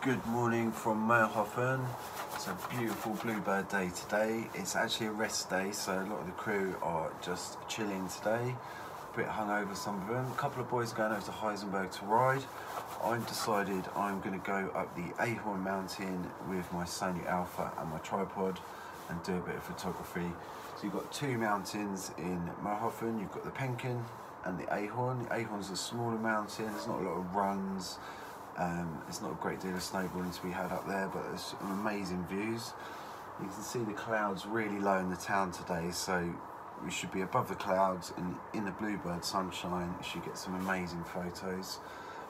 Good morning from Mayrhofen. It's a beautiful bluebird day today. It's actually a rest day, so a lot of the crew are just chilling today. A bit hungover, some of them. A couple of boys going over to Heisenberg to ride. I've decided I'm going to go up the Ahorn mountain with my Sony Ar7iii and my tripod and do a bit of photography. So you've got two mountains in Mayrhofen. You've got the Penken and the Ahorn. The Ahorn's a smaller mountain. There's not a lot of runs. There's not a great deal of snowboarding to be had up there, but there's some amazing views. You can see the clouds really low in the town today, so we should be above the clouds and in the bluebird sunshine. You should get some amazing photos.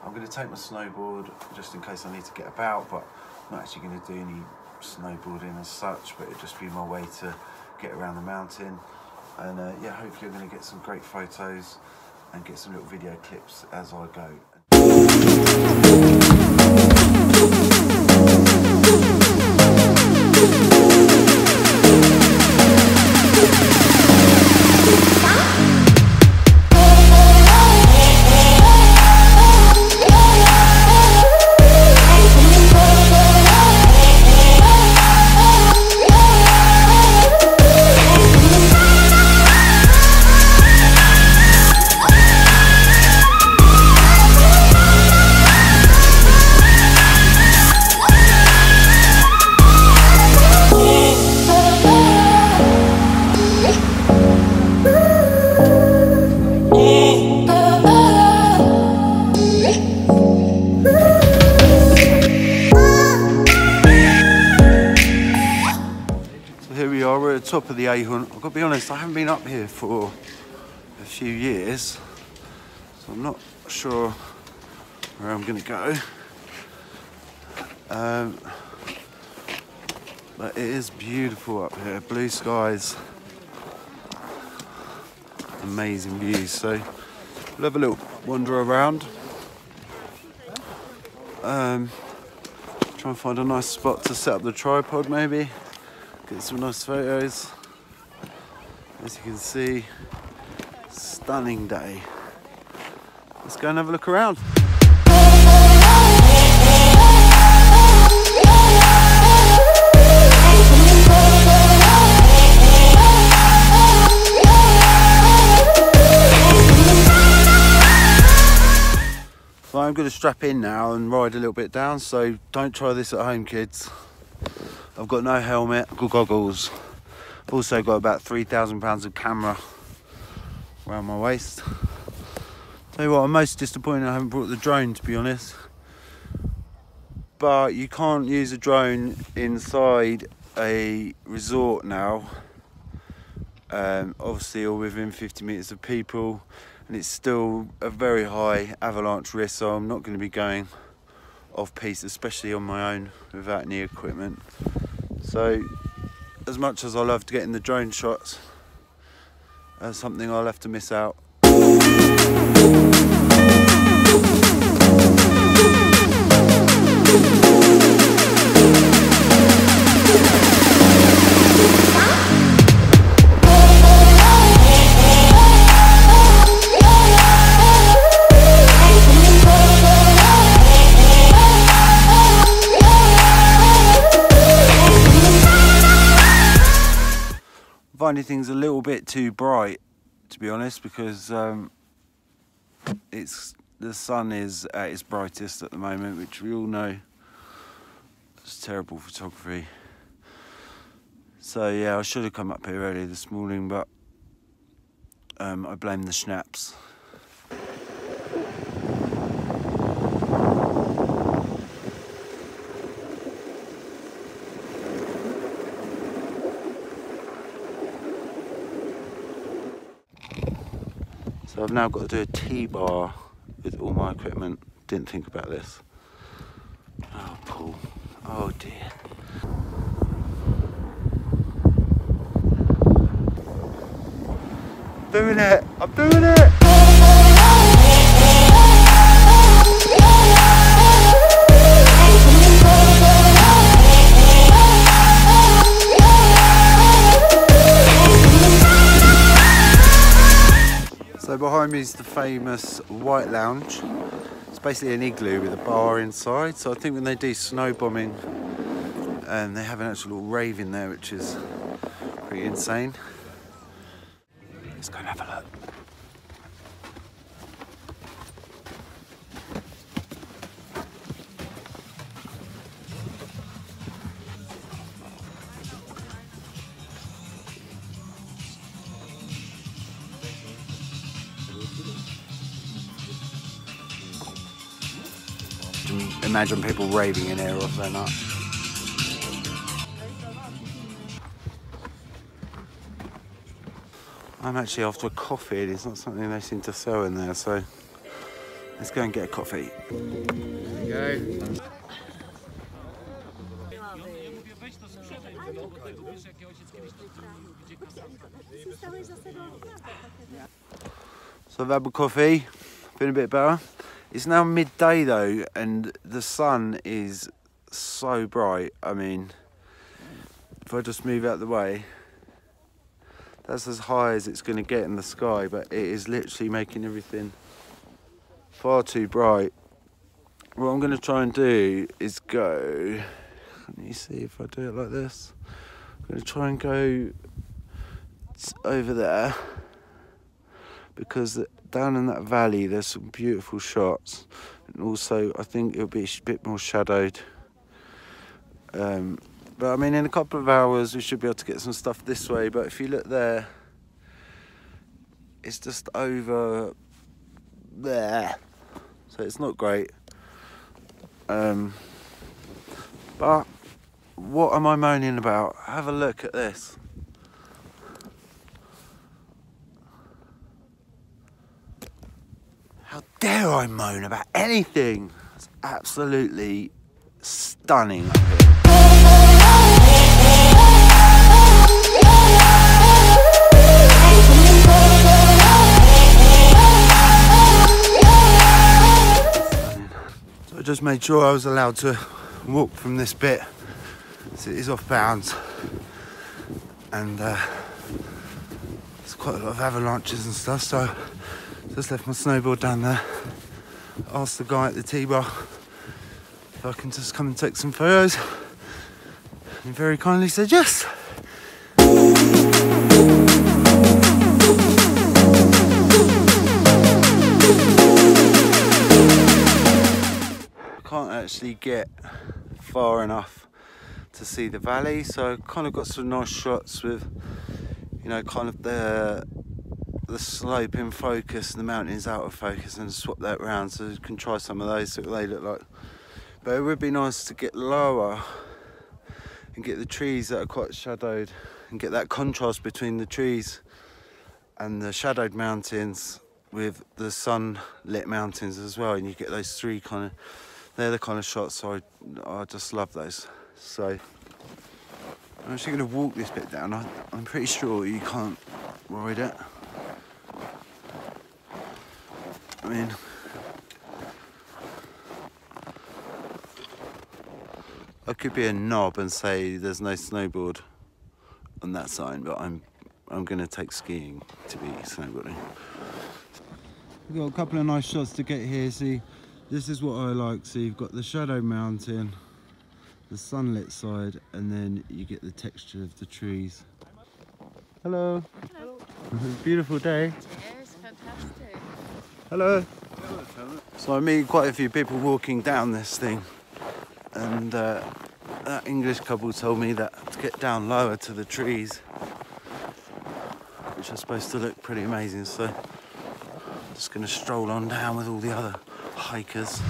I'm going to take my snowboard just in case I need to get about, but I'm not actually going to do any snowboarding as such, but it'll just be my way to get around the mountain. And yeah, hopefully I'm going to get some great photos and get some little video clips as I go. We're at the top of the Ahorn. I've got to be honest, I haven't been up here for a few years, so I'm not sure where I'm going to go. But it is beautiful up here, blue skies, amazing views. So we'll have a little wander around, try and find a nice spot to set up the tripod maybe. Get some nice photos. As you can see, stunning day. Let's go and have a look around. So I'm going to strap in now and ride a little bit down, so don't try this at home, kids. I've got no helmet, I've got goggles. I've also got about 3,000 pounds of camera around my waist. Tell you what, I'm most disappointed I haven't brought the drone, to be honest. But you can't use a drone inside a resort now. Obviously, or within 50 metres of people, and it's still a very high avalanche risk, so I'm not going to be going off piste, especially on my own without any equipment. So as much as I love to get in the drone shots, that's something I'll have to miss out. Finding things a little bit too bright, to be honest, because the sun is at its brightest at the moment, which we all know is terrible photography. So yeah, I should have come up here early this morning, but I blame the schnapps. So I've now got to do a T-bar with all my equipment. Didn't think about this. Oh, Paul. Oh dear. I'm doing it! I'm doing it! So behind me is the famous White Lounge. It's basically an igloo with a bar inside. So I think when they do snow bombing, they have an actual little rave in there, which is pretty insane. Let's go and have a look. Imagine people raving in here off their nut. I'm actually after a coffee. It's not something they seem to sell in there, so let's go and get a coffee. There you go. So I've had a coffee, feeling a bit better. It's now midday though, and the sun is so bright. I mean, if I just move out of the way, that's as high as it's going to get in the sky, but it is literally making everything far too bright. What I'm going to try and do is go, let me see if I do it like this. I'm going to try and go over there, because down in that valley there's some beautiful shots, and also I think it'll be a bit more shadowed. But I mean, in a couple of hours we should be able to get some stuff this way, but if you look there, it's just over there, so it's not great. But what am I moaning about? Have a look at this. How dare I moan about anything? It's absolutely stunning up here. So I just made sure I was allowed to walk from this bit, so it is off bounds, and there's quite a lot of avalanches and stuff, so just left my snowboard down there. Asked the guy at the T-bar if I can just come and take some photos. He very kindly said yes. Can't actually get far enough to see the valley, so I kind of got some nice shots with, you know, kind of the slope in focus and the mountains out of focus, and swap that around so you can try some of those, see what they look like. But it would be nice to get lower and get the trees that are quite shadowed, and get that contrast between the trees and the shadowed mountains with the sunlit mountains as well, and you get those three kind of, they're the kind of shots, so I just love those. So I'm actually going to walk this bit down. I'm pretty sure you can't ride it. I mean, I could be a knob and say there's no snowboard on that sign, but I'm going to take skiing to be snowboarding. We've got a couple of nice shots to get here. See, this is what I like. So you've got the shadow mountain, the sunlit side, and then you get the texture of the trees. Hello. Hello. Beautiful day. Yes, fantastic. Hello. So I meet quite a few people walking down this thing, and that English couple told me that to get down lower to the trees, which are supposed to look pretty amazing, so I'm just going to stroll on down with all the other hikers.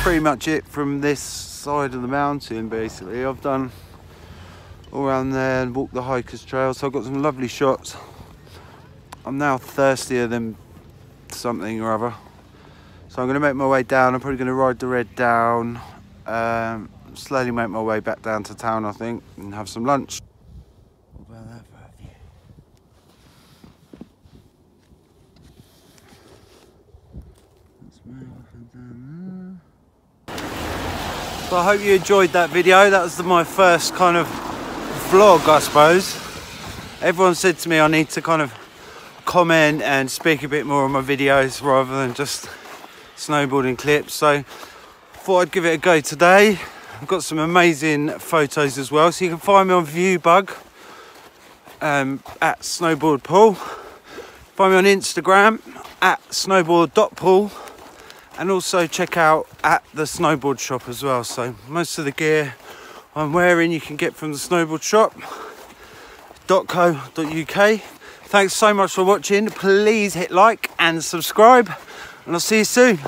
Pretty much it from this side of the mountain. Basically I've done all around there and walked the hikers trail, so I've got some lovely shots. I'm now thirstier than something or other, so I'm going to make my way down. I'm probably going to ride the red down, slowly make my way back down to town I think, and have some lunch. What about that for a view? So I hope you enjoyed that video. That was my first kind of vlog, I suppose. Everyone said to me I need to kind of comment and speak a bit more on my videos rather than just snowboarding clips. So thought I'd give it a go today. I've got some amazing photos as well. So you can find me on Viewbug at snowboardpool. Find me on Instagram at snowboard.pool. And also check out at the snowboard shop as well. So most of the gear I'm wearing you can get from the snowboard shop.co.uk. Thanks so much for watching. Please hit like and subscribe, and I'll see you soon.